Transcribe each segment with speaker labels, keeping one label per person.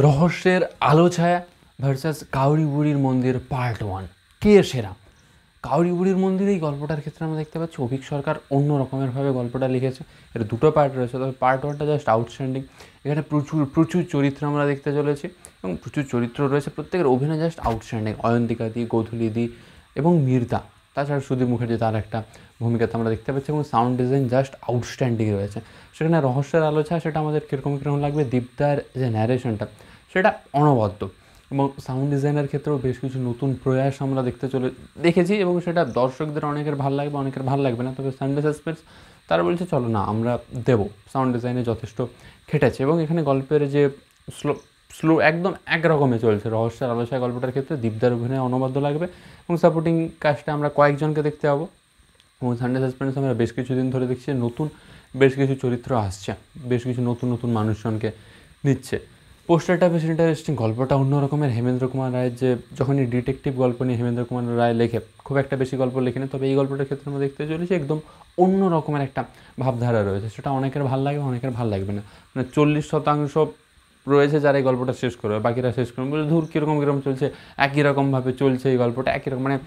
Speaker 1: রহস্যের আলো ছায়া ভার্সাস কাউরি বুড়ির মন্দির পার্ট 1 কে সেরা। কাউরি বুড়ির মন্দির এই গল্পটার ক্ষেত্রে আমরা দেখতে পাচ্ছি অভিক সরকার অন্য রকমেরভাবে গল্পটা লিখেছে। এর দুটো পার্ট রয়েছে, তবে পার্ট 1টা জাস্ট আউটস্ট্যান্ডিং। এখানে প্রচুর চরিত্র আমরা দেখতে চলেছি এবং প্রচুর চরিত্র রয়েছে, প্রত্যেকের অভিনয় জাস্ট আউটস্ট্যান্ডিং। অয়ন্তিকা দি, গোধূলি দি এবং মীরদা, তাছাড়া সুদীপ মুখার্জি তার একটা ভূমিকাতে আমরা দেখতে পাচ্ছি এবং সাউন্ড ডিজাইন জাস্ট আউটস্ট্যান্ডিং রয়েছে। সেখানে রহস্যের আলো ছায়া সেটা আমাদের কীরকম লাগবে, দীপদার যে ন্যারেশনটা সেটা অনবদ্য এবং সাউন্ড ডিজাইনের ক্ষেত্রেও বেশ কিছু নতুন প্রয়াস আমরা দেখেছি এবং সেটা দর্শকদের অনেকের ভালো লাগবে, অনেকের ভালো লাগবে না। তবে সানডে সাসপেন্স তারা বলছে চলো না আমরা দেবো, সাউন্ড ডিজাইনে যথেষ্ট খেটেছে এবং এখানে গল্পের যে স্লো একদম একরকমে চলছে। রহস্যের আলো ছায়া গল্পটার ক্ষেত্রে দীপদার অভিনয় অনবদ্য লাগবে এবং সাপোর্টিং কাস্টে আমরা কয়েকজনকে দেখতে পাবো এবং সানডে সাসপেন্স আমরা বেশ কিছুদিন ধরে দেখছি নতুন বেশ কিছু চরিত্র আসছে, বেশ কিছু নতুন মানুষজনকে নিচ্ছে। পোস্টারটা বেশ ইন্টারেস্টিং, গল্পটা অন্য রকমের। হেমেন্দ্র কুমার রায়ের যে যখনই ডিটেকটিভ গল্প নিয়ে হেমেন্দ্র কুমার রায় লেখে, খুব একটা বেশি গল্প লেখে না, তবে এই গল্পটার ক্ষেত্রে আমরা দেখতে চলেছি একদম অন্য রকমের একটা ভাবধারা রয়েছে। সেটা অনেকের ভালো লাগবে, অনেকের ভালো লাগবে না। মানে 40% রয়েছে যারা এই গল্পটা শেষ করবে, বাকিরা শেষ করবে বলে ধুর কীরকম চলছে, একই রকমভাবে চলছে এই গল্পটা একই রকম। মানে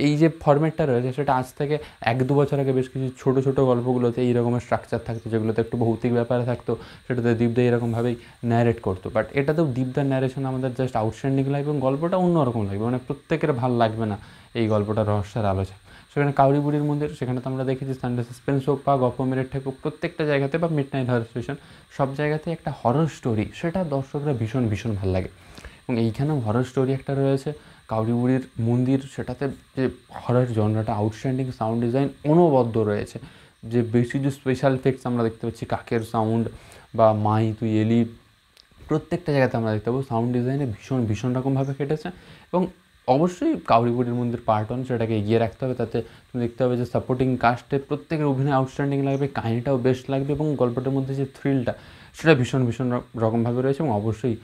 Speaker 1: এই যে ফরম্যাটটা রয়েছে সেটা আজ থেকে 1-2 বছর আগে বেশ কিছু ছোটো গল্পগুলোতে এই রকমের স্ট্রাকচার থাকতো, যেগুলোতে একটু ভৌতিক ব্যাপারে থাকতো, সেটাতে দীপদা এরকমভাবেই ন্যারেট করতো। বাট এটাতেও দীপদার ন্যারেশন আমাদের জাস্ট আউটস্ট্যান্ডিং লাগবে এবং গল্পটা অন্যরকম লাগবে, মানে প্রত্যেকের ভালো লাগবে না এই গল্পটা রহস্যের আলোচনা। সেখানে কাউরি বুড়ির মন্দির, সেখানে তো আমরা দেখেছি সানডে সাসপেন্স হোক বা গল্পমেরের ঠাকুর, প্রত্যেকটা জায়গাতে বা মিড নাইট হরর স্টেশন, সব জায়গাতে একটা হরর স্টোরি, সেটা দর্শকরা ভীষণ ভালো লাগে এবং এইখানেও হরর স্টোরি একটা রয়েছে। কাউরি বুড়ির মন্দির, সেটাতে যে হরর জনরাটা আউটস্ট্যান্ডিং, সাউন্ড ডিজাইন অনবদ্য রয়েছে। যে বেশ কিছু স্পেশাল এফেক্টস আমরা দেখতে পাচ্ছি, কাকের সাউন্ড বা মাই তুই এলি, প্রত্যেকটা জায়গাতে আমরা দেখতে পাবো সাউন্ড ডিজাইনে ভীষণ রকমভাবে কেটেছে। এবং অবশ্যই কাউরি বুড়ির মন্দির পার্ট 1 সেটাকে এগিয়ে রাখতে হবে। তাতে তুমি দেখতে হবে যে সাপোর্টিং কাস্টে প্রত্যেকের অভিনয় আউটস্ট্যান্ডিং লাগবে, কাহিনিটাও বেস্ট লাগবে এবং গল্পটার মধ্যে যে থ্রিলটা সেটা ভীষণ রকমভাবে রয়েছে এবং অবশ্যই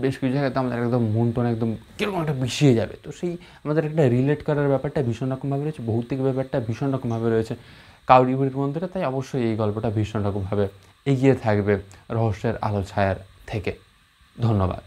Speaker 1: বেশ কিছু জায়গাতে আমাদের একদম মন টন একদম কীরকম একটা মিশিয়ে যাবে। তো সেই আমাদের একটা রিলেট করার ব্যাপারটা ভীষণ রকমভাবে রয়েছে, ভৌতিক ব্যাপারটা ভীষণ রকমভাবে রয়েছে কাউরি বুড়ির মন্দিরে। তাই অবশ্যই এই গল্পটা ভীষণ রকমভাবে এগিয়ে থাকবে রহস্যের আলো ছায়ার থেকে। ধন্যবাদ।